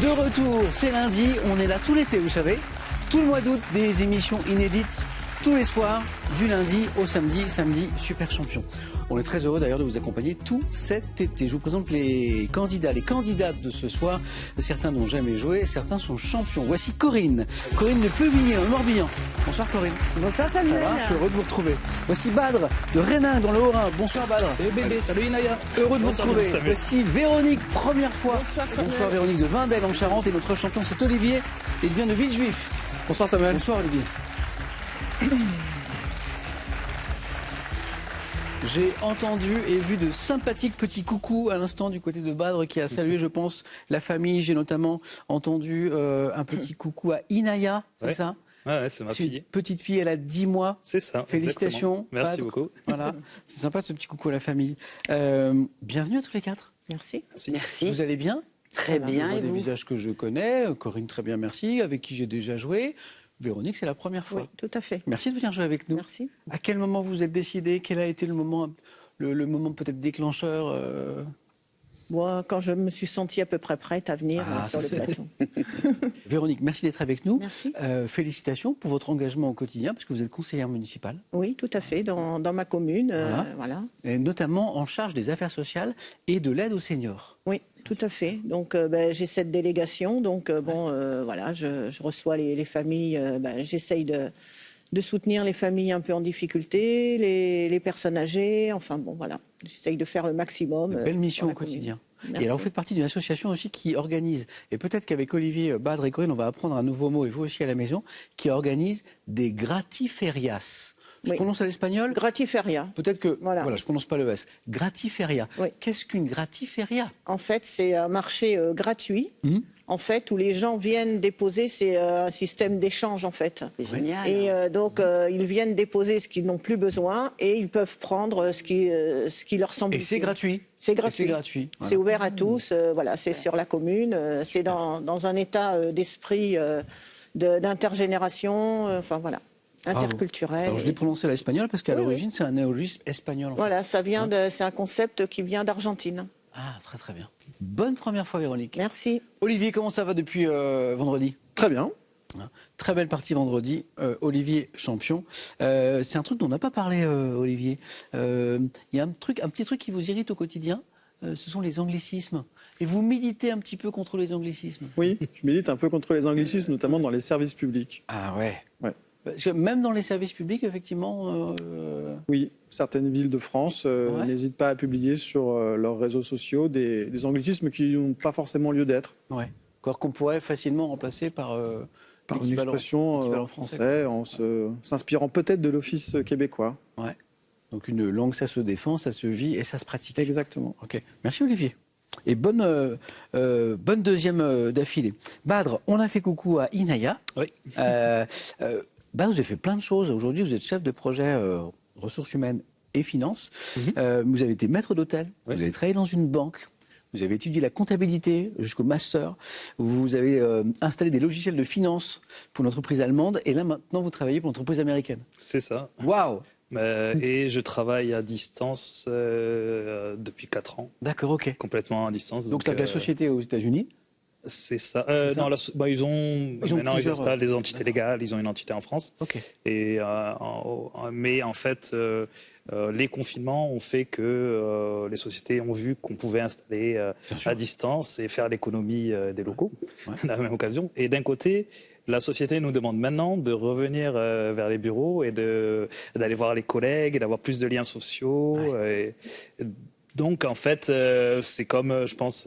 De retour, c'est lundi, on est là tout l'été, vous savez. Tout le mois d'août, des émissions inédites tous les soirs, du lundi au samedi, Super Champion. On est très heureux d'ailleurs de vous accompagner tout cet été. Je vous présente les candidates de ce soir. Certains n'ont jamais joué, certains sont champions. Voici Corinne. Corinne de Pleuvigné, dans le Morbihan. Bonsoir Corinne. Bonsoir Samuel. Je suis heureux de vous retrouver. Voici Badre de Rénin, dans le Haut-Rhin. Bonsoir Badre. Salut bébé, salut Inaya. Heureux de vous retrouver. Voici Véronique, première fois. Bonsoir Samuel. Bonsoir Véronique de Vindel en Charente. Et notre champion c'est Olivier. Il vient de Villejuif. Bonsoir Samuel. Bonsoir Olivier. J'ai entendu et vu de sympathiques petits coucous à l'instant du côté de Badre qui a salué, je pense, la famille. J'ai notamment entendu un petit coucou à Inaya, c'est ça? Ouais, c'est ma fille. Une petite fille, elle a 10 mois. C'est ça. Félicitations. Exactement. Merci Badre. beaucoup. Voilà, c'est sympa ce petit coucou à la famille. Bienvenue à tous les quatre. Merci. Merci. Vous allez bien? Très bien, Je vois et des vous? visages que je connais. Corinne, très bien, merci. Avec qui j'ai déjà joué. Véronique, c'est la première fois. Oui, tout à fait. Merci de venir jouer avec nous. Merci. À quel moment vous êtes décidé? Quel a été le moment peut-être déclencheur Moi, quand je me suis sentie à peu près prête à venir sur le plateau. Véronique, merci d'être avec nous. Merci. Félicitations pour votre engagement au quotidien, parce que vous êtes conseillère municipale. Oui, tout à fait, dans ma commune. Voilà. Et notamment en charge des affaires sociales et de l'aide aux seniors. Oui, tout à fait. Donc, j'ai cette délégation. Donc, voilà, je reçois les familles. J'essaye de soutenir les familles un peu en difficulté, les personnes âgées. Enfin, bon, voilà. J'essaye de faire le maximum. Une belle mission dans au la commune. quotidien. Merci. Et alors, vous faites partie d'une association aussi qui organise, et peut-être qu'avec Olivier, Badre et Corinne, on va apprendre un nouveau mot, et vous aussi à la maison, qui organise des gratiferias. Je Oui. prononce à l'espagnol? Gratiferia. Peut-être que, Voilà. je prononce pas le S. Gratiferia. Oui. Qu'est-ce qu'une gratiferia? En fait, c'est un marché gratuit. En fait, où les gens viennent déposer, c'est un système d'échange en fait. C'est génial. Et donc, ils viennent déposer ce qu'ils n'ont plus besoin et ils peuvent prendre ce qui leur semble Et c'est utile. gratuit. C'est gratuit. Et c'est gratuit. Voilà. C'est ouvert à tous. Voilà, c'est sur la commune. C'est dans un état d'esprit d'intergénération. Enfin voilà, interculturel. Alors je l'ai prononcé à l'espagnol parce qu'à Oui, l'origine c'est un néologisme espagnol. En fait. Voilà, c'est un concept qui vient d'Argentine. Ah, très très bien. Bonne première fois Véronique. Merci. Olivier, comment ça va depuis vendredi? Très bien. Très belle partie vendredi. Olivier champion. C'est un truc dont on n'a pas parlé, Olivier. Il y a un petit truc qui vous irrite au quotidien. Ce sont les anglicismes. Et vous militez un petit peu contre les anglicismes. Oui, je milite un peu contre les anglicismes, notamment dans les services publics. Ah ouais. Ouais. Parce que même dans les services publics, effectivement. Oui, certaines villes de France n'hésitent pas à publier sur leurs réseaux sociaux des anglicismes qui n'ont pas forcément lieu d'être. Ouais. Encore qu'on pourrait facilement remplacer par Une l'équivalent expression français, en s'inspirant peut-être de l'Office québécois. Ouais. Donc une langue, ça se défend, ça se vit et ça se pratique. Exactement. Ok. Merci Olivier. Et bonne deuxième d'affilée. Badre, on a fait coucou à Inaya. Oui. Badre, vous avez fait plein de choses. Aujourd'hui, vous êtes chef de projet ressources humaines et finances. Vous avez été maître d'hôtel. Oui. Vous avez travaillé dans une banque. Vous avez étudié la comptabilité jusqu'au master. Vous avez installé des logiciels de finance pour une entreprise allemande. Et là, maintenant, vous travaillez pour une entreprise américaine. C'est ça. Waouh! Et je travaille à distance depuis 4 ans. D'accord, ok. Complètement à distance. Donc, tu as de la société aux États-Unis? C'est ça. C'est ça. Non, maintenant, ils installent des entités D'accord. légales. Ils ont une entité en France. Ok. Mais en fait, les confinements ont fait que les sociétés ont vu qu'on pouvait installer à distance et faire l'économie des locaux à la même occasion. Et d'un côté, la société nous demande maintenant de revenir vers les bureaux et d'aller voir les collègues et d'avoir plus de liens sociaux. Donc, en fait, c'est comme, je pense,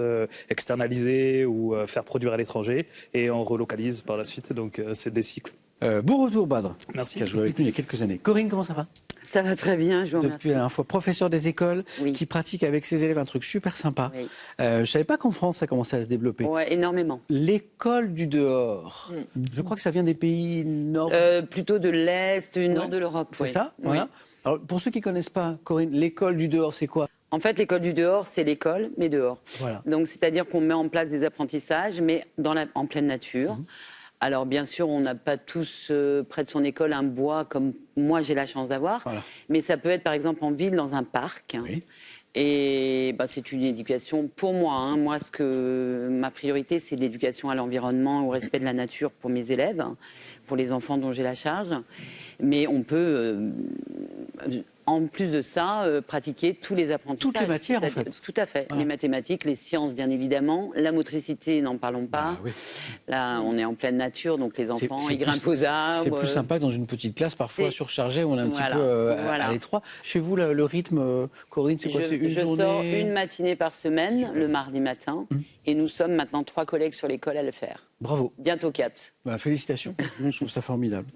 externaliser ou faire produire à l'étranger et on relocalise par la suite. Donc, c'est des cycles. Bon retour, Badre. Merci. Qui a joué avec nous il y a quelques années. Corinne, comment ça va? Ça va très bien, je vous remercie. Depuis la dernière fois, professeur des écoles, Oui. qui pratique avec ses élèves un truc super sympa. Oui. Je ne savais pas qu'en France, ça commençait à se développer. Ouais, énormément. L'école du dehors. Je crois que ça vient des pays nord. Plutôt de l'Est, du nord de l'Europe. C'est oui. ça? Oui. Voilà. Alors, pour ceux qui ne connaissent pas, Corinne, l'école du dehors, c'est quoi? En fait, l'école du dehors, c'est l'école, mais dehors. Voilà. Donc, c'est-à-dire qu'on met en place des apprentissages, mais en pleine nature. Alors, bien sûr, on n'a pas tous près de son école un bois comme moi j'ai la chance d'avoir. Voilà. Mais ça peut être, par exemple, en ville, dans un parc. Oui. Et c'est une éducation pour moi. Hein. Moi, ma priorité, c'est l'éducation à l'environnement, au respect de la nature pour mes élèves, pour les enfants dont j'ai la charge. Mais on peut, en plus de ça, pratiquer tous les apprentissages. Toutes les matières, en fait. Tout à fait. Voilà. Les mathématiques, les sciences, bien évidemment. La motricité, n'en parlons pas. Ah, oui. Là, on est en pleine nature, donc les enfants, ils grimpent aux arbres. C'est plus sympa que dans une petite classe, parfois surchargée, où on est un petit Voilà, peu voilà. à l'étroit. Chez vous, le rythme, Corinne, c'est quoi? C'est une journée? Je sors une matinée par semaine, le mardi matin, et nous sommes maintenant 3 collègues sur l'école à le faire. Bravo. Bientôt 4. Félicitations, je trouve ça formidable.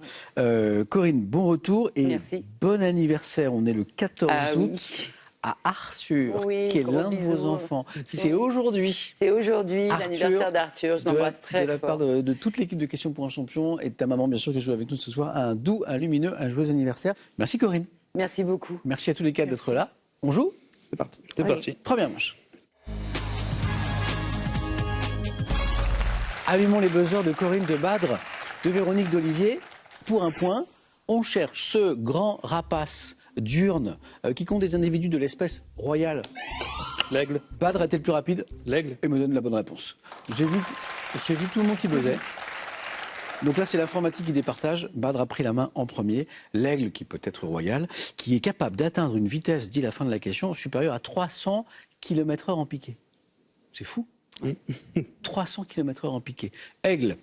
Corinne, bon retour et Merci. bon anniversaire. On est le 14 août Oui. à Arthur, Oui, qui est gros l'un de vos bisous. enfants. C'est aujourd'hui. C'est aujourd'hui Arthur, l'anniversaire d'Arthur, je l'embrasse très de la part fort. de toute l'équipe de Questions pour un champion et de ta maman, bien sûr, qui joue avec nous ce soir. Un doux, un lumineux, un joyeux anniversaire. Merci Corinne. Merci beaucoup. Merci à tous les quatre d'être là. On joue? C'est parti. C'est parti. Première manche. Allumons les buzzers de Corinne de Badre, de Véronique d'Olivier. Pour un point, on cherche ce grand rapace diurne qui compte des individus de l'espèce royale. L'aigle. Badre était le plus rapide L'aigle. et me donne la bonne réponse. J'ai vu tout le monde qui buzzait. Donc là, c'est l'informatique qui départage. Badre a pris la main en premier. L'aigle, qui peut être royal, qui est capable d'atteindre une vitesse, dit la fin de la question, supérieure à 300 km/h en piqué. C'est fou. 300 km/h en piqué. Aigle,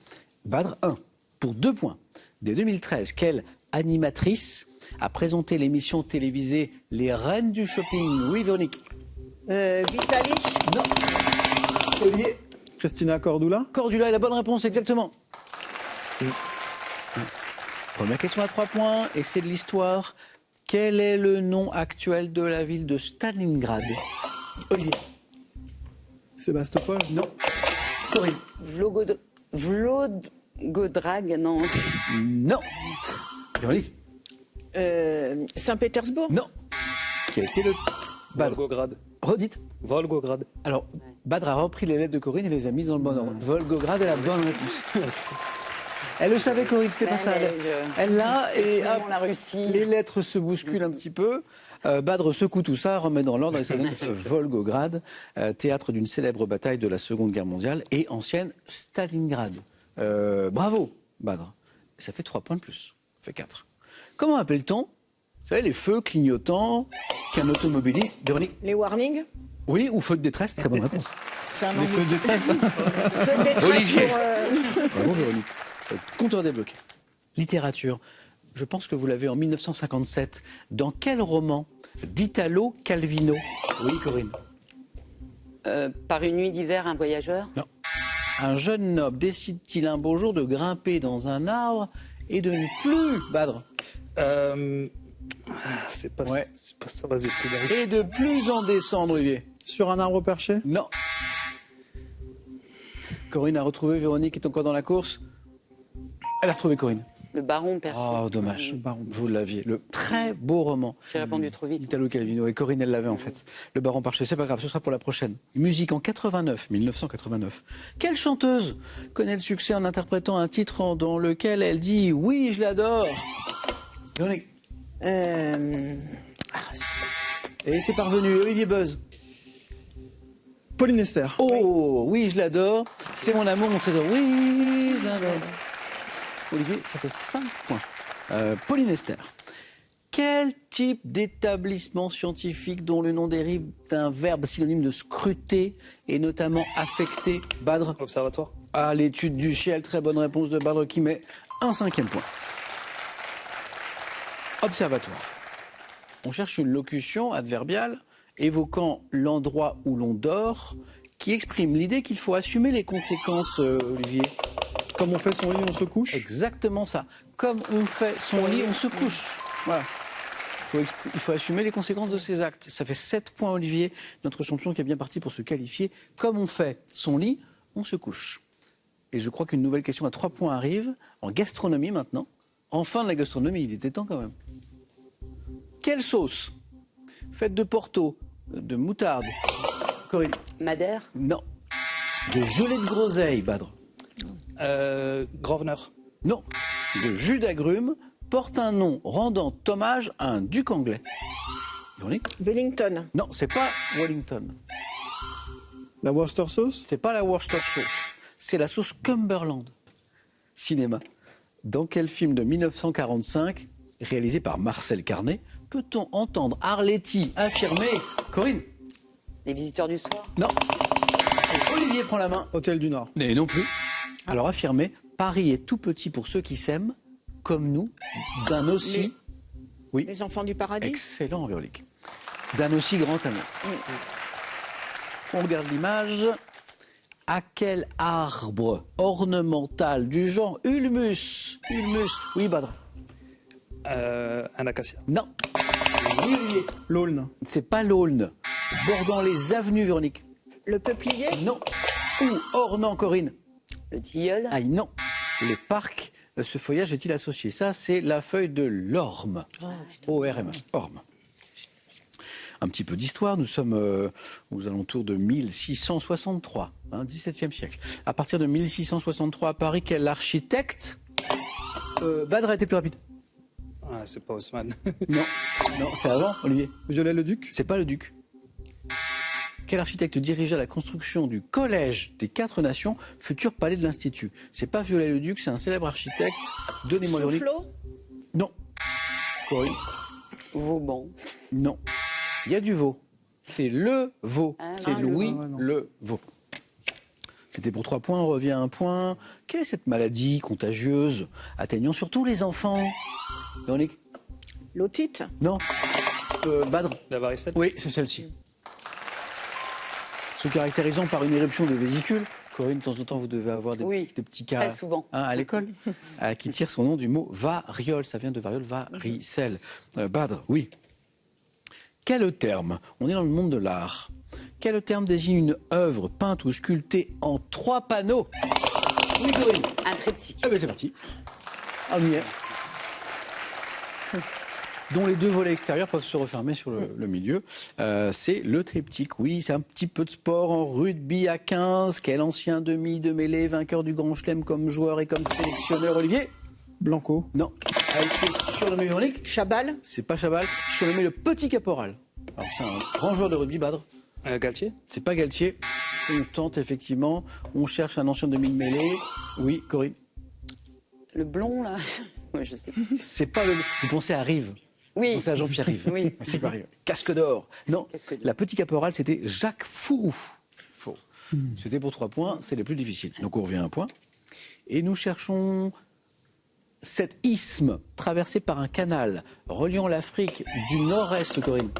Badre 1, pour 2 points. Dès 2013, quelle animatrice a présenté l'émission télévisée Les Reines du Shopping? Oui, Véronique. Vitali. Non. Olivier. Christina Cordula. Cordula est la bonne réponse, exactement. Première question à 3 points, et c'est de l'histoire. Quel est le nom actuel de la ville de Stalingrad? Olivier. Sébastopol. Non. Corinne. Vlodgodrag, non. Non. Véronique. Saint-Pétersbourg. Non. Qui a été le Badre. Volgograd. Redites. Volgograd. Alors, Badre a repris les lettres de Corinne et les a mises dans le bon ordre. Volgograd est la bonne réponse. Elle le savait, Corinne, c'était pas ça. Elle l'a, et hop, la Russie. les lettres se bousculent un petit peu. Badre secoue tout ça, remet dans l'ordre et ça donne Volgograd, théâtre d'une célèbre bataille de la Seconde Guerre mondiale et ancienne Stalingrad. Bravo, Badre. Ça fait 3 points de plus. Ça fait 4. Comment appelle-t-on, vous savez, les feux clignotants qu'un automobiliste... Véronique? Les warnings. Oui, ou feu de détresse, très bonne réponse. C'est un Les feux de détresse. feu de détresse Olivier. pour, Bravo Véronique. Compteur débloqué. Littérature. Je pense que vous l'avez en 1957. Dans quel roman d'Italo Calvino? Oui, Corinne. Par une nuit d'hiver, un voyageur. Non. Un jeune noble décide-t-il un beau jour de grimper dans un arbre et de ne plus, Badre, C'est pas, Ouais. c'est pas ça, vas-y, je te vérifie. et de plus en descendre, Olivier? Sur un arbre perché. Non. Corinne a retrouvé, Véronique est encore dans la course. Elle a retrouvé Corinne. Le baron perché. Oh, dommage. Vous l'aviez. Le très beau roman. J'ai répondu trop vite. Italo Calvino. Et Corinne, elle l'avait en fait. Le Baron Parché, c'est pas grave, ce sera pour la prochaine. Musique en 1989. Quelle chanteuse connaît le succès en interprétant un titre dans lequel elle dit « Oui, je l'adore » Véronique. Et c'est parvenu. Olivier Buzz. Pauline Esther. Oh, oui, je l'adore. C'est mon amour, mon trésor. Oui, je l'adore. Olivier, ça fait 5 points. Pauline Esther. Quel type d'établissement scientifique dont le nom dérive d'un verbe synonyme de scruter et notamment affecter? Badre. Observatoire. À l'étude du ciel, très bonne réponse de Badre qui met un 5e point. Observatoire. On cherche une locution adverbiale évoquant l'endroit où l'on dort qui exprime l'idée qu'il faut assumer les conséquences, Olivier. Comme on fait son lit, on se couche. Exactement ça. Comme on fait son lit, on se couche. Voilà. Il faut assumer les conséquences de ses actes. Ça fait 7 points, Olivier, notre champion qui est bien parti pour se qualifier. Comme on fait son lit, on se couche. Et je crois qu'une nouvelle question à 3 points arrive, en gastronomie maintenant. Enfin de la gastronomie, il était temps quand même. Quelle sauce faite de Porto, de moutarde, Corinne? Madère. Non. De gelée de groseille, Badre? Grosvenor. Non. De jus d'agrumes porte un nom rendant hommage à un duc anglais. Véronique? Wellington. Non, c'est pas Wellington. La Worcester sauce? C'est pas la Worcester sauce. C'est la sauce Cumberland. Cinéma. Dans quel film de 1945, réalisé par Marcel Carné, peut-on entendre Arletty affirmer... Corinne? Les visiteurs du soir. Non. Et Olivier prend la main. Hôtel du Nord. Et non plus. Alors affirmer, Paris est tout petit pour ceux qui s'aiment, comme nous, d'un aussi... Oui. Les enfants du paradis. Excellent, Véronique. D'un aussi grand amour. On regarde l'image. À quel arbre ornemental du genre Ulmus? Oui, Badr. Un acacia. Non. Oui, Olivier. L'Aulne. C'est pas l'aulne. Bordant les avenues, Véronique. Le peuplier. Non. Ou ornant, Corinne. Le tilleul. Ah, non. Les parcs, ce feuillage est-il associé? Ça, c'est la feuille de l'orme. O-R-M. Orme. Un petit peu d'histoire. Nous sommes aux alentours de 1663, XVIIe siècle. À partir de 1663 à Paris, quel architecte Badr a été plus rapide. Ah, c'est pas Haussmann. Non, c'est avant, Olivier. Viollet-le-Duc. C'est pas le duc. Quel architecte dirigea la construction du Collège des Quatre Nations, futur palais de l'Institut? C'est pas Viollet-le-Duc, c'est un célèbre architecte. Donnez-moi Véronique. Soufflot. Non. Corinne. Vauban. Non. Il y a du veau. C'est le veau. C'est non, Louis non. le veau. C'était pour 3 points, on revient à 1 point. Quelle est cette maladie contagieuse atteignant surtout les enfants? Véronique? L'otite. Non. Badr? La varicelle. Oui, c'est celle-ci. Se caractérisant par une éruption de vésicule. Corinne, de temps en temps, vous devez avoir des petits cas très souvent. à l'école, qui tire son nom du mot variole. Ça vient de variole, varicelle. Badr, oui. Quel terme, on est dans le monde de l'art, quel terme désigne une œuvre peinte ou sculptée en 3 panneaux? Oui, Corinne. Un triptyque. Ah ben c'est parti. On y est. Dont les 2 volets extérieurs peuvent se refermer sur le milieu. C'est le triptyque, oui, c'est un petit peu de sport en rugby à 15. Quel ancien demi de mêlée, vainqueur du Grand Chelem comme joueur et comme sélectionneur, Olivier? Blanco. Non. A été surnommé Véronique? Chabal. C'est pas Chabal, surnommé le petit caporal. Alors c'est un grand joueur de rugby, Badr. Galtier. C'est pas Galtier. On tente effectivement, on cherche un ancien demi de mêlée. Oui, Corinne. Le blond, là. Ouais, je sais plus. C'est pas le... Vous pensez à Rive? Oui. Vous pensez à Jean-Pierre Rive? Oui. C'est pas Rive. Casque d'or. Non, Casque d'or. la petit caporal, c'était Jacques Fourou. Faux. C'était pour 3 points, c'est les plus difficiles. Donc on revient à 1 point. Et nous cherchons cet isthme traversé par un canal reliant l'Afrique du nord-est, Corinne.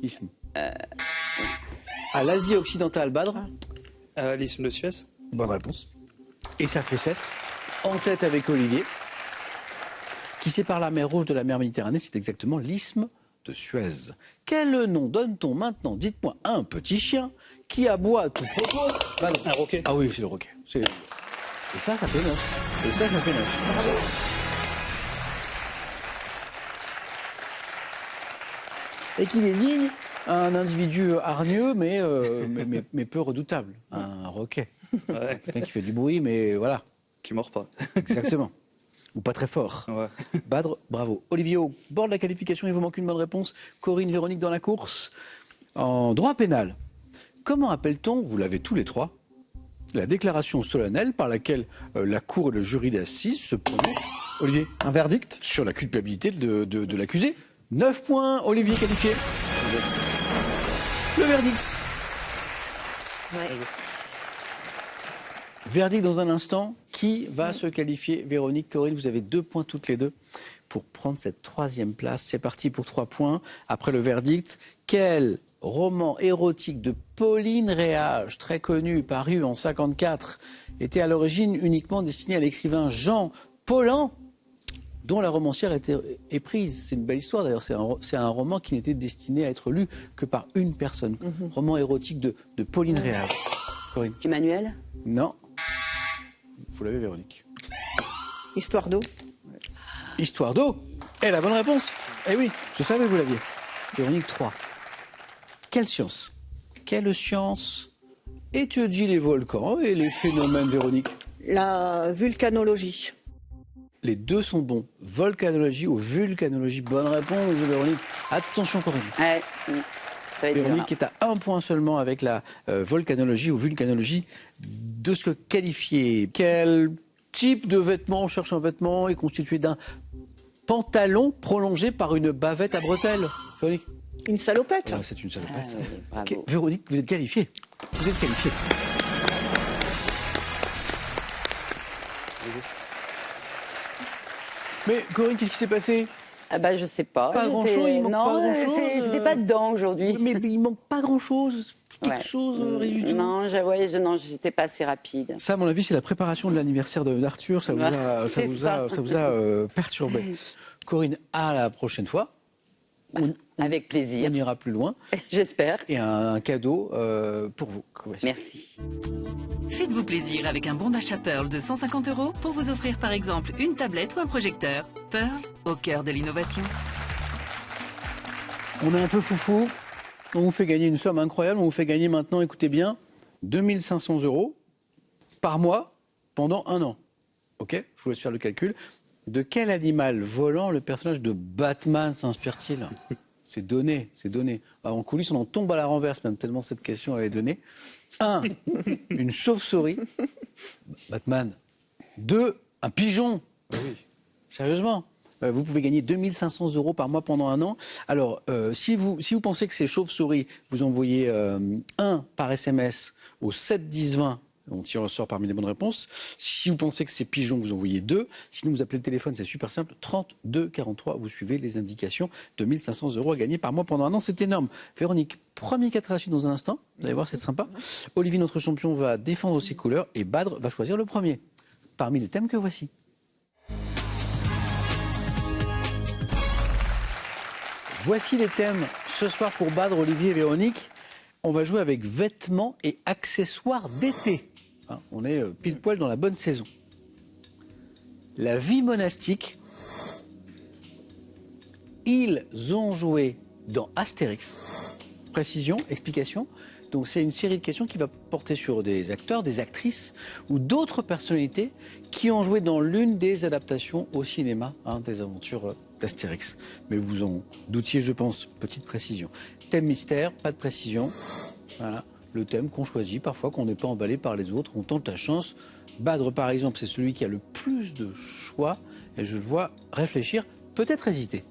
Isthme. À l'Asie occidentale, Badr. L'isthme de Suez. Bonne réponse. Et ça fait 7. En tête avec Olivier. Qui sépare la mer Rouge de la mer Méditerranée, c'est exactement l'isthme de Suez. Quel nom donne-t-on maintenant, dites-moi, à un petit chien qui aboie à tout propos? Badr. Un roquet. Ah oui, c'est le roquet. Et ça fait 9. Et ça fait 9. Et qui désigne un individu hargneux, mais peu redoutable. Un roquet. Ouais. Quelqu'un qui fait du bruit, mais voilà. Qui mord pas. Exactement. Ou pas très fort. Ouais. Badr, bravo. Olivier, au bord de la qualification, il vous manque une bonne réponse. Corinne, Véronique dans la course. En droit pénal, comment appelle-t-on, vous l'avez tous les 3, la déclaration solennelle par laquelle la cour et le jury d'assises se prononcent, Olivier, Un verdict. sur la culpabilité de l'accusé? 9 points, Olivier qualifié. Le verdict. Ouais. Verdict dans un instant. Qui va se qualifier? Véronique, Corinne, vous avez 2 points toutes les deux pour prendre cette 3e place. C'est parti pour 3 points. Après le verdict, quel roman érotique de Pauline Réage, très connu, paru en 1954, était à l'origine uniquement destiné à l'écrivain Jean Paulhan, dont la romancière est prise? C'est une belle histoire d'ailleurs. C'est un roman qui n'était destiné à être lu que par une personne. Roman érotique de Pauline Réage. Corinne? Emmanuel. Non. Vous l'avez, Véronique. Histoire d'eau. Histoire d'eau. Et la bonne réponse. Eh oui, je savais que vous l'aviez. Véronique 3. Quelle science étudie les volcans et les phénomènes, Véronique? La vulcanologie. Les deux sont bons. Volcanologie ou vulcanologie. Bonne réponse, Véronique. Attention, Corinne. Ouais. Ça va être Véronique dur. est à 1 point seulement avec la volcanologie ou vulcanologie. De ce que qualifier, quel type de vêtement, on cherche un vêtement, est constitué d'un pantalon prolongé par une bavette à bretelles. Véronique. Une salopette. Ah, c'est une salopette. Ah, ça. oui, bravo. Véronique, vous êtes qualifiée. Vous êtes qualifiée. Mais Corinne, qu'est-ce qui s'est passé? Ah bah je sais pas. Pas J'étais- grand-chose, il manque non, pas grand-chose, j'étais pas dedans aujourd'hui. Mais il manque pas grand-chose. Quelque Ouais. chose, rien du tout. Non, non, j'étais pas assez rapide. Ça, à mon avis, c'est la préparation de l'anniversaire d'Arthur. Ça vous a, ça C'est vous a, ça vous a perturbé. Corinne, à la prochaine fois. Avec plaisir, On ira plus loin. j'espère. Et un cadeau pour vous. Voici. Merci. Faites-vous plaisir avec un bon d'achat Pearl de 150 € pour vous offrir par exemple une tablette ou un projecteur. Pearl, au cœur de l'innovation. On est un peu foufou. On vous fait gagner une somme incroyable. On vous fait gagner maintenant, écoutez bien, 2500 € par mois pendant 1 an. OK? Je vous laisse faire le calcul. De quel animal volant le personnage de Batman s'inspire-t-il? C'est donné, c'est donné. Alors, en coulisses, on en tombe à la renverse, même tellement cette question elle est donnée. 1. Une chauve-souris. Batman. 2. Un pigeon. Oui. Sérieusement. Vous pouvez gagner 2500 € par mois pendant 1 an. Alors, si vous pensez que c'est chauve-souris, vous envoyez 1 par SMS au 7 10 20. On tire au sort parmi les bonnes réponses. Si vous pensez que c'est pigeon, vous envoyez 2. Sinon, vous appelez le téléphone, c'est super simple. 32 43, vous suivez les indications. 2500 € à gagner par mois pendant 1 an, c'est énorme. Véronique, premier 4 à la suite dans un instant. Vous allez voir, c'est sympa. Olivier, notre champion, va défendre ses couleurs et Badr va choisir le premier. Parmi les thèmes que voici. Voici les thèmes ce soir pour Badr, Olivier et Véronique. On va jouer avec vêtements et accessoires d'été. Hein, on est pile poil dans la bonne saison. La vie monastique. Ils ont joué dans Astérix. Précision, explication. Donc c'est une série de questions qui va porter sur des acteurs, des actrices ou d'autres personnalités qui ont joué dans l'une des adaptations au cinéma des aventures d'Astérix. Mais vous en doutiez, je pense. Petite précision. Thème mystère, pas de précision. Voilà, le thème qu'on choisit, parfois qu'on n'est pas emballé par les autres, on tente la chance. Badr, par exemple, c'est celui qui a le plus de choix. Et je le vois réfléchir, peut-être hésiter.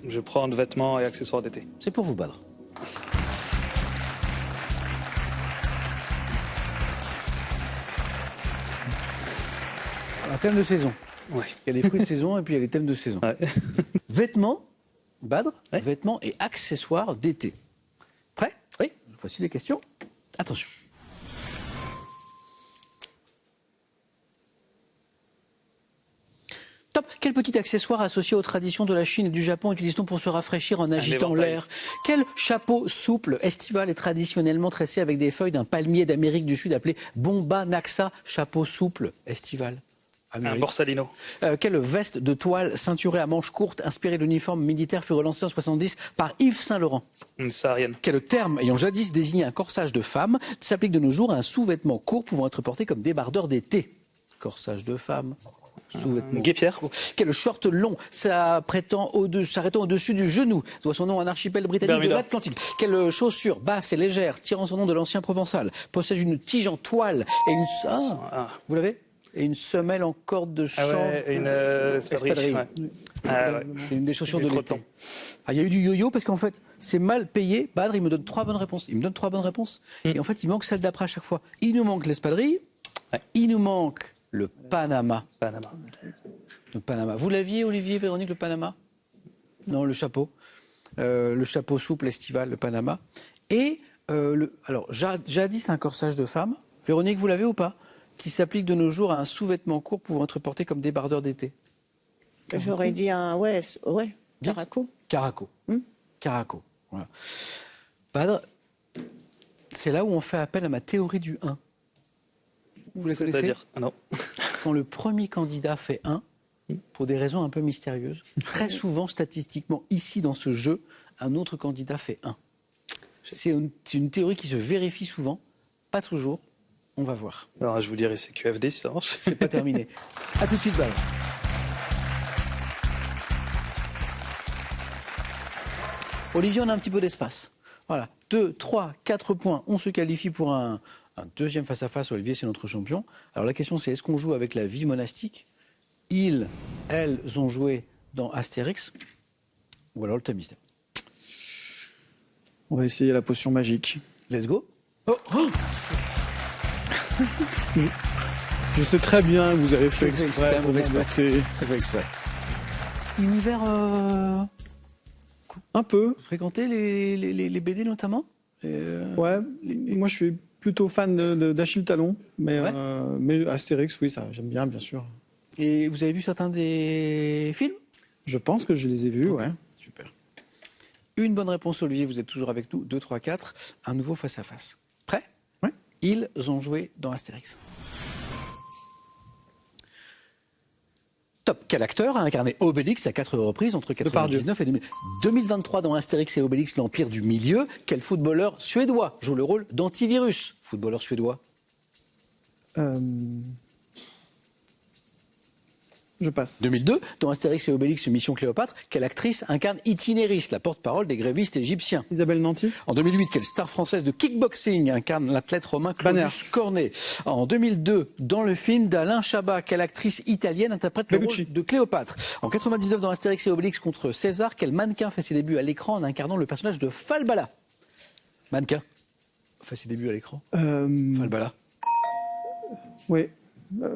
Je prends vêtements et accessoires d'été. C'est pour vous, Badr. Un thème de saison. Oui. Il y a les fruits de saison et puis il y a les thèmes de saison. Ouais. Vêtements, Badr, Ouais. vêtements et accessoires d'été. Prêt? Oui. Voici les questions. Attention. Top. Quel petit accessoire associé aux traditions de la Chine et du Japon utilise-t-on pour se rafraîchir en agitant éventail. l'air? Quel chapeau souple estival est traditionnellement tressé avec des feuilles d'un palmier d'Amérique du Sud appelé Bomba Naxa? Chapeau souple estival. Un Amérique. borsalino. Quelle veste de toile ceinturée à manches courtes inspirée de l'uniforme militaire fut relancée en 70 par Yves Saint-Laurent? Une saharienne. Quel terme ayant jadis désigné un corsage de femme s'applique de nos jours à un sous-vêtement court pouvant être porté comme débardeur d'été? Corsage de femme, sous-vêtement guépière. court. Quel short long s'arrêtant au-dessus du genou doit son nom à un archipel britannique Bermuda. de l'Atlantique? Quelle chaussure basse et légère tirant son nom de l'ancien provençal possède une tige en toile et une... Vous l'avez? Et une semelle en corde de Ah chanvre. ouais, une espadrille. Espadrille. Ouais. Ah ouais. C'est une des chaussures J'ai de trop de l'été. temps. Ah, il y a eu du yo-yo parce qu'en fait, c'est mal payé. Badr, il me donne 3 bonnes réponses. Il me donne 3 bonnes réponses. Et en fait, il manque celle d'après à chaque fois. Il nous manque l'espadrille. Ouais. Il nous manque le Panama. Panama. Le Panama. Vous l'aviez, Olivier, Véronique, le Panama? Non, le chapeau. Le chapeau souple estival, le Panama. Et, alors, jadis, un corsage de femme. Véronique, vous l'avez ou pas? Qui s'applique de nos jours à un sous-vêtement court pouvant être porté comme débardeur d'été. J'aurais dit un caraco. Caraco. Caraco. Voilà. Badr, c'est là où on fait appel à ma théorie du 1. Vous la connaissez? C'est-à-dire non. Quand le premier candidat fait 1, pour des raisons un peu mystérieuses, très souvent, statistiquement, ici dans ce jeu, un autre candidat fait 1. C'est une théorie qui se vérifie souvent, pas toujours, On va voir. Alors, je vous dirai c'est QFD si ça marche. C'est pas terminé. À tout de suite, Badr. Olivier, on a un petit peu d'espace. Voilà, 2, 3, 4 points. On se qualifie pour un deuxième face-à-face. Olivier, c'est notre champion. Alors la question, c'est est-ce qu'on joue avec la vie monastique? Elles ont joué dans Astérix. Ou alors le thème mystère. On va essayer la potion magique. Let's go. Oh, oh. Je sais très bien que vous avez fait C'était exprès. un mauvais exprès. m'embêter. Ça fait exprès. Univers... Un peu. Vous fréquentez les BD notamment? Ouais. Moi, je suis plutôt fan d'Achille Talon. Mais, Ouais. Mais Astérix, oui, ça, j'aime bien, bien sûr. Et vous avez vu certains des films? Je pense que je les ai vus, ouais. Super. Une bonne réponse, Olivier, vous êtes toujours avec nous. 2, 3, 4. Un nouveau face-à-face. Prêt? Ouais. Ils ont joué dans Astérix. Top. Quel acteur a incarné Obélix à 4 reprises entre 1999 et 2000? 2023 dans Astérix et Obélix, l'Empire du Milieu. Quel footballeur suédois joue le rôle d'antivirus? Footballeur suédois. Je passe. 2002, dans Astérix et Obélix, Mission Cléopâtre, quelle actrice incarne Itinéris, la porte-parole des grévistes égyptiens? Isabelle Nanty. En 2008, quelle star française de kickboxing incarne l'athlète romain Claudius Cornet? En 2002, dans le film d'Alain Chabat, quelle actrice italienne interprète le rôle de Cléopâtre? En 99, dans Astérix et Obélix contre César, quel mannequin fait ses débuts à l'écran en incarnant le personnage de Falbala? Mannequin fait ses débuts à l'écran. Falbala. Oui.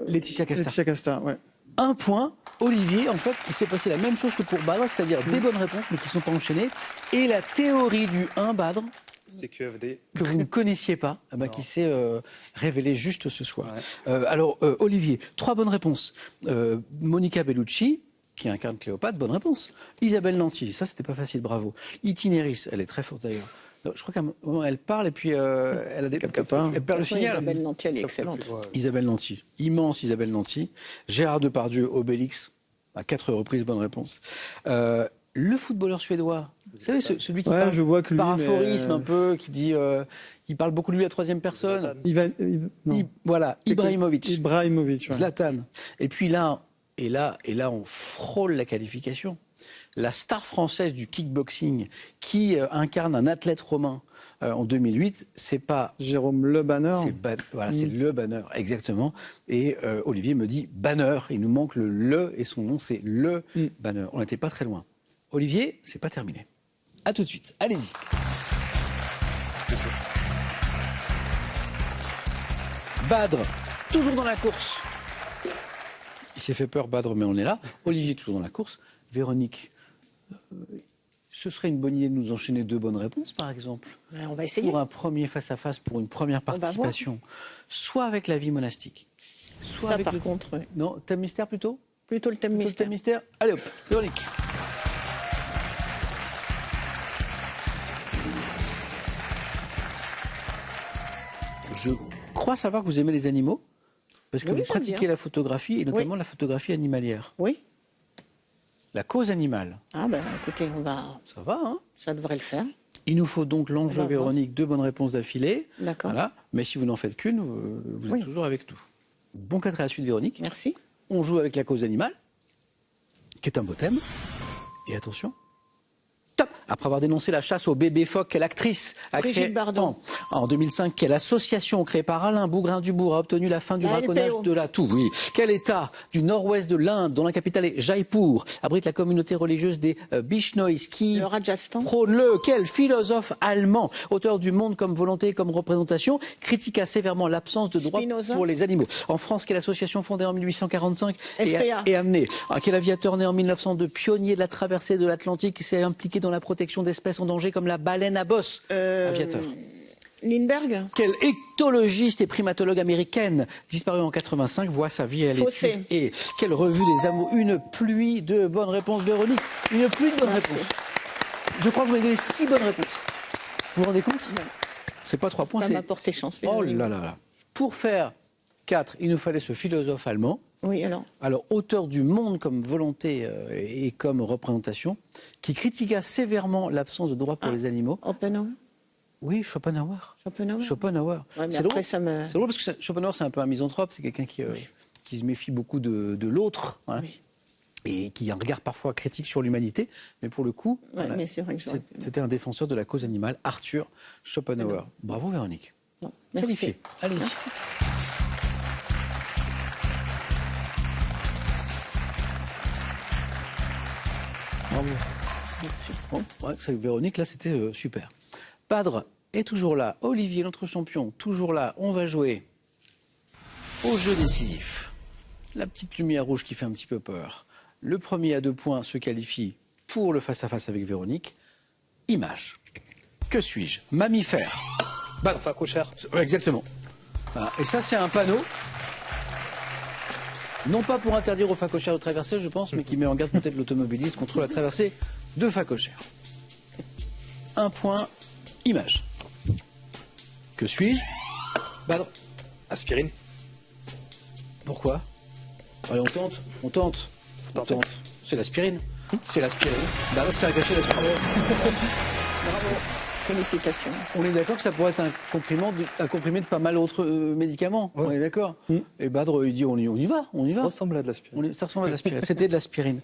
Laetitia Casta. Laetitia Casta, ouais. Un point, Olivier, en fait, il s'est passé la même chose que pour Badr, c'est-à-dire des bonnes réponses mais qui ne sont pas enchaînées. Et la théorie du 1 Badr, C'est QFD. que vous ne connaissiez pas, qui s'est révélée juste ce soir. Ouais. Alors, Olivier, 3 bonnes réponses. Monica Bellucci, qui incarne Cléopâtre, bonne réponse. Isabelle Nanty, ça c'était pas facile, bravo. Itinéris, elle est très forte d'ailleurs. Je crois qu'elle parle et puis elle a des... Elle perd le signal. Isabelle Nanty, elle est excellente. Isabelle Nanty, immense Isabelle Nanty. Gérard Depardieu, Obélix, à 4 reprises, bonne réponse. Le footballeur suédois, vous savez, celui qui parle je vois que lui, par aphorisme un peu, qui dit, qui parle beaucoup de lui à 3e personne. Voilà, Ibrahimovic. Ibrahimovic, ouais. Zlatan. Et puis là, on frôle la qualification. La star française du kickboxing qui incarne un athlète romain en 2008, c'est pas Jérôme Le Banner. C'est Le Banner, exactement. Et Olivier me dit Banner. Il nous manque le et son nom c'est Le Banner. On n'était pas très loin. Olivier, c'est pas terminé. À tout de suite. Allez-y. Badr, toujours dans la course. Il s'est fait peur, Badr, mais on est là. Olivier, toujours dans la course. Véronique, ce serait une bonne idée de nous enchaîner 2 bonnes réponses, par exemple. On va essayer. Pour un premier face-à-face, pour une première participation. Soit avec la vie monastique. Soit ça, avec par contre, oui. Non, thème mystère plutôt? Plutôt le thème mystère. Thème mystère. Allez hop, Véronique. Je crois savoir que vous aimez les animaux, parce que Oui, vous pratiquez bien. la photographie, et notamment la photographie animalière. Oui. La cause animale. Ah ben écoutez, Ça va, hein? ça devrait le faire. Il nous faut donc l'enjeu, On va voir. Véronique, 2 bonnes réponses d'affilée. D'accord. Voilà. Mais si vous n'en faites qu'une, vous êtes toujours avec nous. Bon 4 à la suite, Véronique. Merci. On joue avec la cause animale, qui est un beau thème. Et attention. Top. Après avoir dénoncé la chasse aux bébés phoques, quelle actrice a Brigitte créé Bardot. en 2005, quelle association créée par Alain Bougrain-Dubourg a obtenu la fin du La braconnage LPO. de la toux? Oui. Quel État du nord-ouest de l'Inde, dont la capitale est Jaipur, abrite la communauté religieuse des Bishnoïs, qui Le Rajasthan. prône quel philosophe allemand, auteur du Monde comme volonté et comme représentation, critiqua sévèrement l'absence de droits Spinoza. pour les animaux? En France, quelle association fondée en 1845 SPA. et amenée? Quel aviateur né en 1902, pionnier de la traversée de l'Atlantique, qui s'est impliqué dans la protection d'espèces en danger comme la baleine à bosse? Aviateur. Lindbergh. Quelle éthologiste et primatologue américaine disparue en 85 voit sa vie à Fossé. l'étude? Et quelle revue des amours? Une pluie de bonnes réponses, Véronique. Une pluie de bonnes Merci. réponses. Je crois que vous m'avez donné 6 bonnes réponses. Vous vous rendez compte? Non. C'est pas 3 points, Ça c'est... m'a porté chance. Oh là là là. Pour faire 4, il nous fallait ce philosophe allemand. Oui, alors. Alors, auteur du Monde comme volonté et comme représentation, qui critiqua sévèrement l'absence de droits pour les animaux. Oppenheimer. Oui, Schopenhauer. Schopenhauer. Ouais, mais C'est après, drôle. ça me... C'est drôle parce que Schopenhauer, c'est un peu un misanthrope, c'est quelqu'un qui se méfie beaucoup de l'autre, voilà, Oui. et qui a un regard parfois critique sur l'humanité, mais pour le coup, Ouais, mais c'est vrai que j'aurais pu. c'était un défenseur de la cause animale, Arthur Schopenhauer. Bravo Véronique. Non, merci. Qualifié. Allez-y. Merci. Bravo. Merci. Bon, ouais, c'est Véronique, là, c'était super. Padre est toujours là. Olivier, notre champion, toujours là. On va jouer au jeu décisif. La petite lumière rouge qui fait un petit peu peur. Le premier à 2 points se qualifie pour le face-à-face avec Véronique. Image. Que suis-je? Mammifère. Facochère. Ouais, exactement. Voilà. Et ça, c'est un panneau. Non pas pour interdire aux facochères de traverser, je pense, mais qui met en garde peut-être l'automobiliste contre la traversée de facochères. 1 point, image. Que suis-je? Badre. Aspirine. Pourquoi? Allez, on tente. tenter. C'est l'aspirine. C'est l'aspirine. Badre, c'est à cacher l'aspirine. Bravo. Félicitations. On est d'accord que ça pourrait être un comprimé de pas mal d'autres médicaments. Ouais. On est d'accord. Et Badre, il dit on y va. Ça ressemble à de l'aspirine. Ça ressemble à de l'aspirine. C'était de l'aspirine.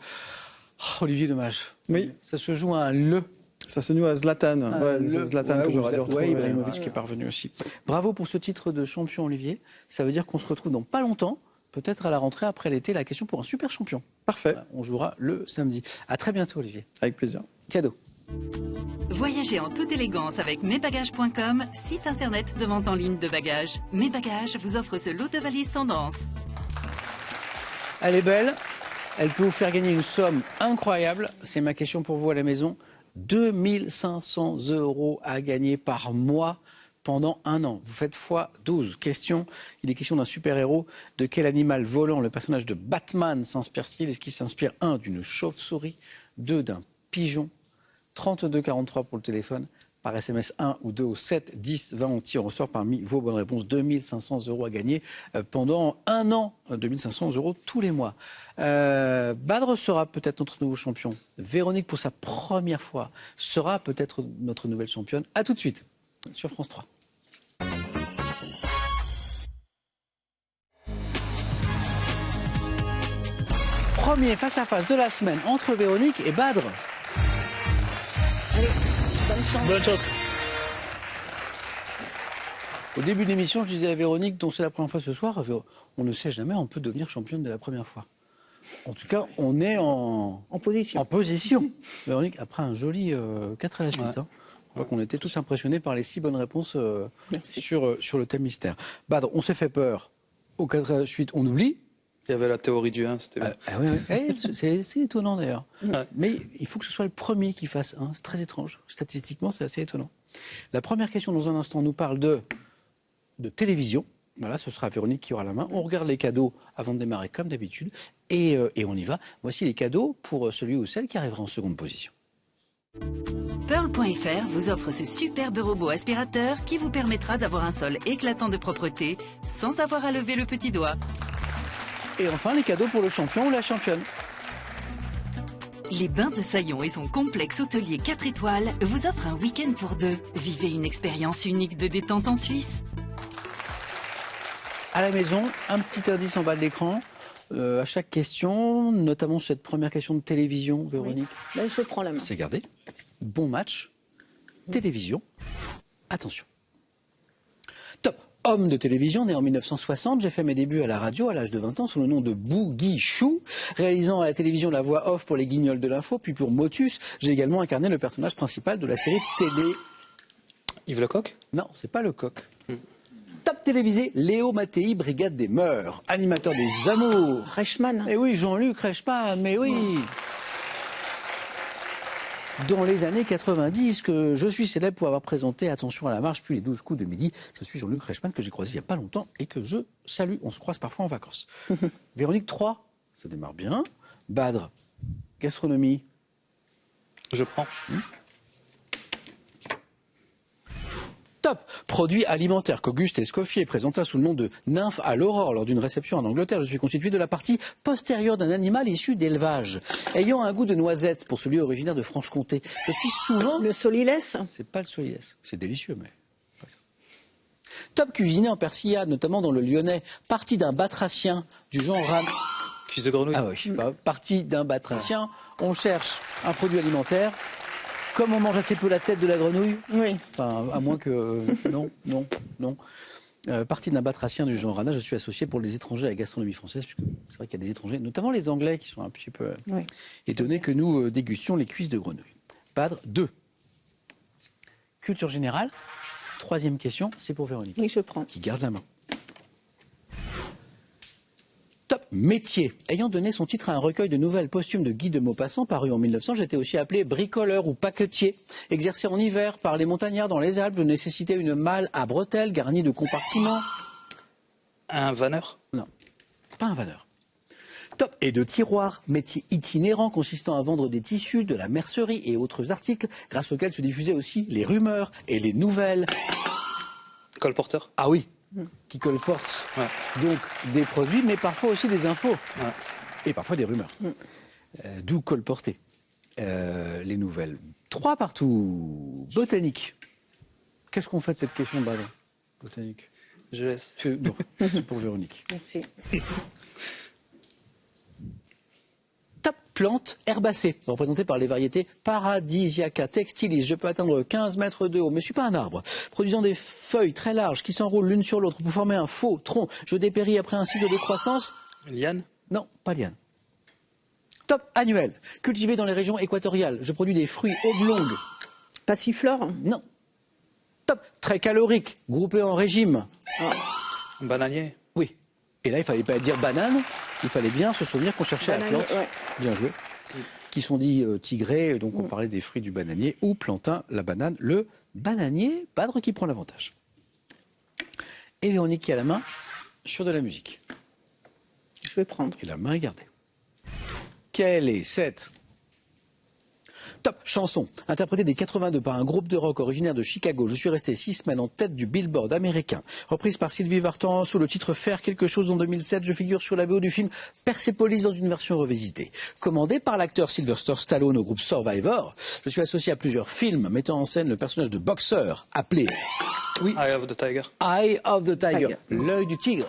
Oh, Olivier, dommage. Oui. Ça se joue à un le. Ça se noue à Zlatan. Zlatan que j'aurais dû retrouver. Ibrahimovic qui est parvenu aussi. Bravo pour ce titre de champion, Olivier. Ça veut dire qu'on se retrouve dans pas longtemps, peut-être à la rentrée après l'été, la question pour un super champion. Parfait. Voilà, on jouera le samedi. À très bientôt, Olivier. Avec plaisir. Cadeau. Voyagez en toute élégance avec mesbagages.com, site internet de vente en ligne de bagages. Mes Bagages vous offre ce lot de valises tendance. Elle est belle. Elle peut vous faire gagner une somme incroyable. C'est ma question pour vous à la maison. 2500 € à gagner par mois pendant 1 an. Vous faites x12. Question, il est question d'un super-héros. De quel animal volant le personnage de Batman s'inspire-t-il? Est-ce qu'il s'inspire 1 d'une chauve-souris, 2 d'un pigeon? 32 43 pour le téléphone. Par SMS 1 ou 2 au 7 10 20, on tire au sort parmi vos bonnes réponses. 2500 € à gagner pendant 1 an. 2500 € tous les mois. Badre sera peut-être notre nouveau champion. Véronique, pour sa première fois, sera peut-être notre nouvelle championne. A tout de suite sur France 3. Premier face-à-face de la semaine entre Véronique et Badre. Allez, bonne chance. Bonne chance. Au début de l'émission, je disais à Véronique, dont c'est la première fois ce soir, on ne sait jamais, on peut devenir championne dès la première fois. En tout cas, on est en position. En position. Véronique, après un joli 4 à la suite. Ouais. Hein. On voit qu'on était tous impressionnés par les 6 bonnes réponses sur le thème mystère. Badre, on s'est fait peur. Au 4 à la suite, on oublie. Il y avait la théorie du 1, c'était bien. C'est étonnant d'ailleurs. Ouais. Mais il faut que ce soit le premier qui fasse 1. C'est très étrange. Statistiquement, c'est assez étonnant. La première question, dans un instant, nous parle de télévision. Voilà, ce sera Véronique qui aura la main. On regarde les cadeaux avant de démarrer, comme d'habitude. Et on y va. Voici les cadeaux pour celui ou celle qui arrivera en seconde position. Pearl.fr vous offre ce superbe robot aspirateur qui vous permettra d'avoir un sol éclatant de propreté sans avoir à lever le petit doigt. Et enfin, les cadeaux pour le champion ou la championne. Les Bains de Saillon et son complexe hôtelier 4 étoiles vous offrent un week-end pour 2. Vivez une expérience unique de détente en Suisse. À la maison, un petit indice en bas de l'écran. À chaque question, notamment cette première question de télévision, Véronique. Oui. Ben, je prends la main. C'est gardé. Bon match. Télévision. Attention. Top. Homme de télévision, né en 1960, j'ai fait mes débuts à la radio à l'âge de 20 ans sous le nom de Bougui Chou, réalisant à la télévision la voix off pour les Guignols de l'info, puis pour Motus. J'ai également incarné le personnage principal de la série télé. Yves Lecoq? Non, c'est pas Lecoq. Top télévisé, Léo Mattei, Brigade des Mœurs, animateur des Amours. Reichmann. Eh oui, Jean-Luc Reichmann, mais oui. Dans les années 90, que je suis célèbre pour avoir présenté Attention à la marche, puis les 12 coups de midi. Je suis Jean-Luc Reichmann, que j'ai croisé il n'y a pas longtemps et que je salue. On se croise parfois en vacances. Véronique 3, ça démarre bien. Badre, gastronomie. Je prends. Top. Produit alimentaire qu'Auguste Escoffier présenta sous le nom de nymphe à l'aurore lors d'une réception en Angleterre. Je suis constitué de la partie postérieure d'un animal issu d'élevage, ayant un goût de noisette pour celui originaire de Franche-Comté. Je suis souvent... Le solilès. C'est pas le solilès. C'est délicieux, mais... Top cuisiné en persillade, notamment dans le Lyonnais. Partie d'un batracien du genre Cuisse de grenouille. Ah oui, partie d'un batracien. On cherche un produit alimentaire. Comme on mange assez peu la tête de la grenouille, Oui. enfin, à moins que... non. Partie d'un batracien du genre rana, je suis associé pour les étrangers à la gastronomie française, puisque c'est vrai qu'il y a des étrangers, notamment les Anglais, qui sont un petit peu étonnés que nous dégustions les cuisses de grenouille. Padre 2. Culture générale. Troisième question, c'est pour Véronique. Oui, je prends. Qui garde la main. Top. Métier. Ayant donné son titre à un recueil de nouvelles posthumes de Guy de Maupassant paru en 1900, j'étais aussi appelé bricoleur ou paquetier. Exercé en hiver par les montagnards dans les Alpes, je nécessitais une malle à bretelles garnie de compartiments. Un vanneur? Non, pas un vanneur. Top. Et de tiroir, métier itinérant consistant à vendre des tissus, de la mercerie et autres articles, grâce auxquels se diffusaient aussi les rumeurs et les nouvelles. Colporteur? Ah oui, qui colporte donc des produits, mais parfois aussi des infos. Et parfois des rumeurs. D'où colporter les nouvelles. 3 partout. Botanique. Qu'est-ce qu'on fait de cette question, Badr? Botanique. Je laisse. Non, c'est pour Véronique. Merci. Top. Plante herbacée, représentée par les variétés Paradisiaca textilis. Je peux atteindre 15 mètres de haut, mais je ne suis pas un arbre. Produisant des feuilles très larges qui s'enroulent l'une sur l'autre pour former un faux tronc. Je dépéris après un cycle de croissance. Liane? Non, pas liane. Top. Annuel. Cultivé dans les régions équatoriales. Je produis des fruits oblongs. Passiflore. Non. Top. Très calorique. Groupé en régime. Bananier? Oui. Et là, il ne fallait pas dire banane. Il fallait bien se souvenir qu'on cherchait la plante. Ouais. Bien joué. Qui sont dits tigrés. Donc, on parlait des fruits du bananier. Ou plantain, la banane. Le bananier, Badre qui prend l'avantage. Et Véronique qui a la main sur de la musique. Je vais prendre. Et la main est gardée. Quelle est cette top chanson interprétée dès 82 par un groupe de rock originaire de Chicago? Je suis resté 6 semaines en tête du Billboard américain. Reprise par Sylvie Vartan sous le titre Faire quelque chose en 2007. Je figure sur la BO du film Persepolis dans une version revisitée. Commandé par l'acteur Sylvester Stallone au groupe Survivor, je suis associé à plusieurs films mettant en scène le personnage de boxeur appelé Eye of the Tiger. Eye of the Tiger, l'œil du tigre.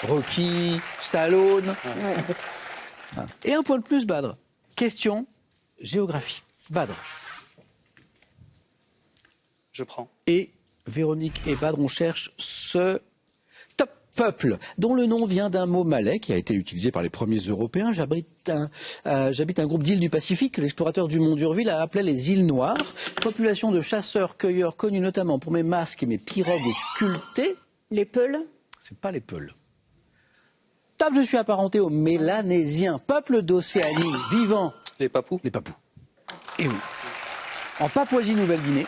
Rocky, Stallone. Et un point de plus, Badr. Question géographie. Badr. Je prends. Et Véronique et Badr, on cherche ce top peuple, dont le nom vient d'un mot malais qui a été utilisé par les premiers Européens. J'habite un groupe d'îles du Pacifique que l'explorateur Dumont d'Urville a appelé les îles Noires. Population de chasseurs-cueilleurs connus notamment pour mes masques et mes pirogues sculptées. Les Peuls. C'est pas les Peuls. Top, je suis apparenté aux Mélanésiens, peuple d'Océanie, vivant. Les Papous. Les Papous. Et oui. En Papouasie-Nouvelle-Guinée,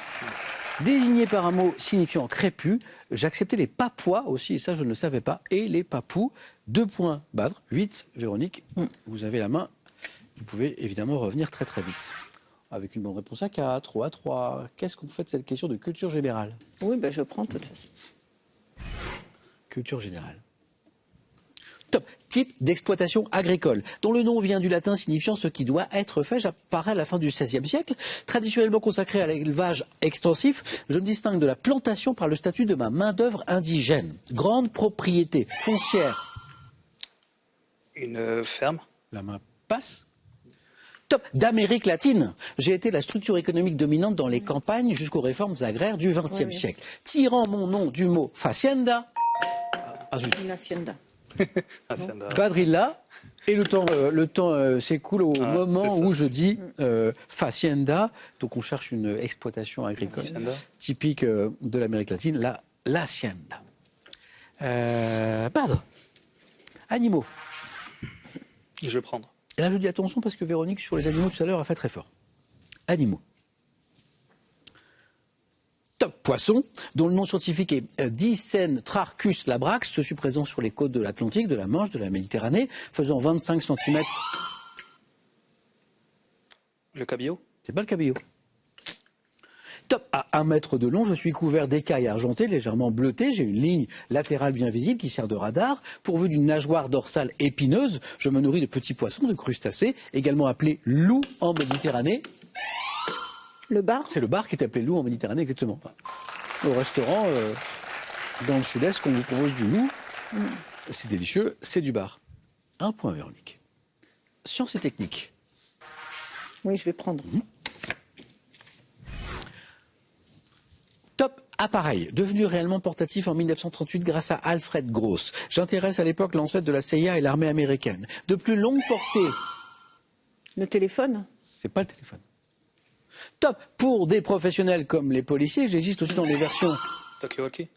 désigné par un mot signifiant crépus, j'acceptais les Papouas aussi, et ça je ne le savais pas, et les Papous. 2 points, Badr, 8, Véronique, vous avez la main. Vous pouvez évidemment revenir très très vite. Avec une bonne réponse à 4 ou à 3. Qu'est-ce qu'on fait de cette question de culture générale? Oui, ben je prends de toute façon. Culture générale. Top. Type d'exploitation agricole, dont le nom vient du latin signifiant ce qui doit être fait, j'apparais à la fin du XVIe siècle. Traditionnellement consacré à l'élevage extensif, je me distingue de la plantation par le statut de ma main-d'œuvre indigène. Grande propriété foncière. Une ferme. La main passe. Top. D'Amérique latine. J'ai été la structure économique dominante dans les campagnes jusqu'aux réformes agraires du XXe siècle. Tirant mon nom du mot facienda. Une hacienda. Badrilla, et le temps s'écoule au moment où je dis facienda, donc on cherche une exploitation agricole typique de l'Amérique latine, l'hacienda. Badr, animaux. Je vais prendre. Et là je dis attention parce que Véronique sur les animaux tout à l'heure a fait très fort. Animaux. Top poisson, dont le nom scientifique est Dicentrarchus labrax. Je suis présent sur les côtes de l'Atlantique, de la Manche, de la Méditerranée, faisant 25 cm. Le cabillaud? C'est pas le cabillaud. Top, à 1 mètre de long, je suis couvert d'écailles argentées, légèrement bleutées. J'ai une ligne latérale bien visible qui sert de radar. Pourvu d'une nageoire dorsale épineuse, je me nourris de petits poissons, de crustacés, également appelés loups en Méditerranée. Le bar? C'est le bar qui est appelé loup en Méditerranée, exactement. Enfin, au restaurant, dans le sud-est, qu'on vous propose du loup, c'est délicieux, c'est du bar. 1 point, Véronique. Sciences et techniques. Oui, je vais prendre. Top appareil, devenu réellement portatif en 1938 grâce à Alfred Gross. J'intéresse à l'époque l'ancêtre de la CIA et l'armée américaine. De plus longue portée. Le téléphone? C'est pas le téléphone. Top, pour des professionnels comme les policiers, j'existe aussi dans les versions. Talkie-walkie.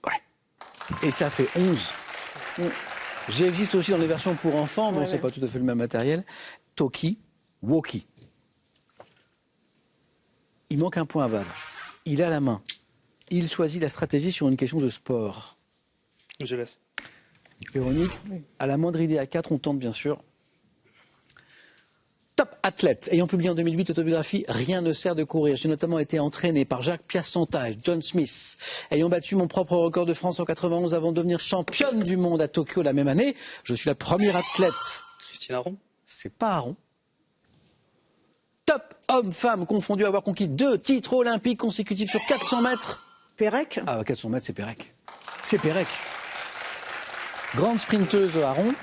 Ouais. Et ça fait 11. J'existe aussi dans les versions pour enfants, bon, c'est pas tout à fait le même matériel. Talkie-walkie. Il manque un point à Badr. Il a la main. Il choisit la stratégie sur une question de sport. Je laisse. Véronique, à la moindre idée à 4, on tente bien sûr. Top athlète. Ayant publié en 2008 l'autobiographie Rien ne sert de courir. J'ai notamment été entraîné par Jacques Piasenta et John Smith. Ayant battu mon propre record de France en 91 avant de devenir championne du monde à Tokyo la même année, je suis la première athlète. Christine Aron. C'est pas Aron. Top homme-femme confondu à avoir conquis 2 titres olympiques consécutifs sur 400 mètres. Pérec? Ah, 400 mètres, c'est Pérec. C'est Pérec. Grande sprinteuse Aron,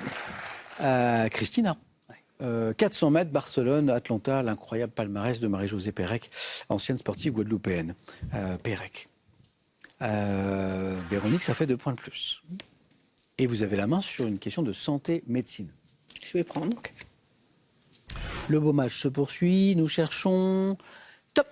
Christine Aron. 400 mètres, Barcelone, Atlanta, l'incroyable palmarès de Marie-Josée Pérec, ancienne sportive guadeloupéenne. Pérec. Véronique, ça fait 2 points de plus. Et vous avez la main sur une question de santé-médecine. Je vais prendre. Okay. Le beau match se poursuit. Nous cherchons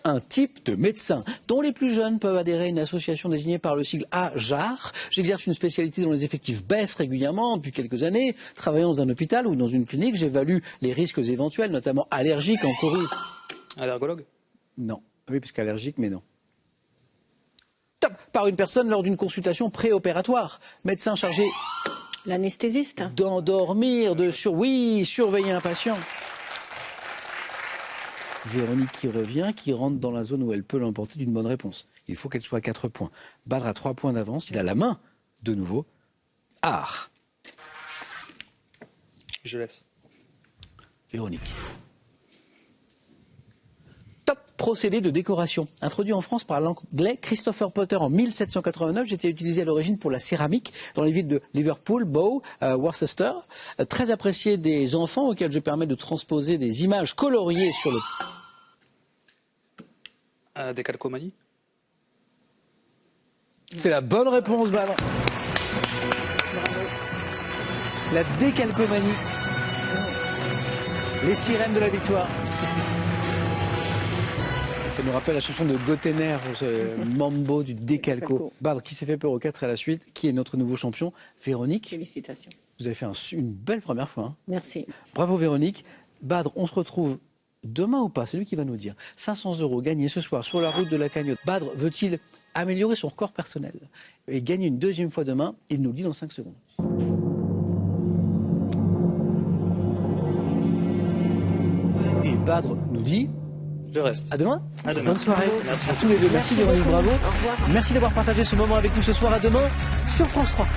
un type de médecin dont les plus jeunes peuvent adhérer à une association désignée par le sigle AJAR. J'exerce une spécialité dont les effectifs baissent régulièrement depuis quelques années. Travaillant dans un hôpital ou dans une clinique, j'évalue les risques éventuels, notamment allergiques, encourus. Allergologue? Non. Oui, puisqu'allergique, mais non. Top, par une personne lors d'une consultation préopératoire. Médecin chargé... L'anesthésiste? D'endormir, surveiller un patient. Véronique qui revient, qui rentre dans la zone où elle peut l'emporter d'une bonne réponse. Il faut qu'elle soit à 4 points. Badr a 3 points d'avance. Il a la main, de nouveau. Art. Je laisse. Véronique. Top procédé de décoration. Introduit en France par l'anglais Christopher Potter en 1789. J'étais utilisé à l'origine pour la céramique dans les villes de Liverpool, Bow, Worcester. Très apprécié des enfants auxquels je permets de transposer des images coloriées sur le... Décalcomanie? C'est la bonne réponse, Badr. La décalcomanie. Les sirènes de la victoire. Ça nous rappelle la chanson de Gottener, ce mambo du décalco. Badr, qui s'est fait peur au 4 à la suite, qui est notre nouveau champion. Véronique. Félicitations. Vous avez fait une belle première fois. Hein. Merci. Bravo Véronique. Badr, on se retrouve demain ou pas? C'est lui qui va nous dire. 500 € gagnés ce soir sur la route de la Cagnotte. Badr veut-il améliorer son record personnel et gagner une deuxième fois demain? Il nous le dit dans 5 secondes. Et Badr nous dit... Je reste. À demain. À demain. Bonne soirée. Merci à tous les deux. Merci Véronique, bravo. Au revoir. Merci d'avoir partagé ce moment avec nous ce soir. À demain sur France 3.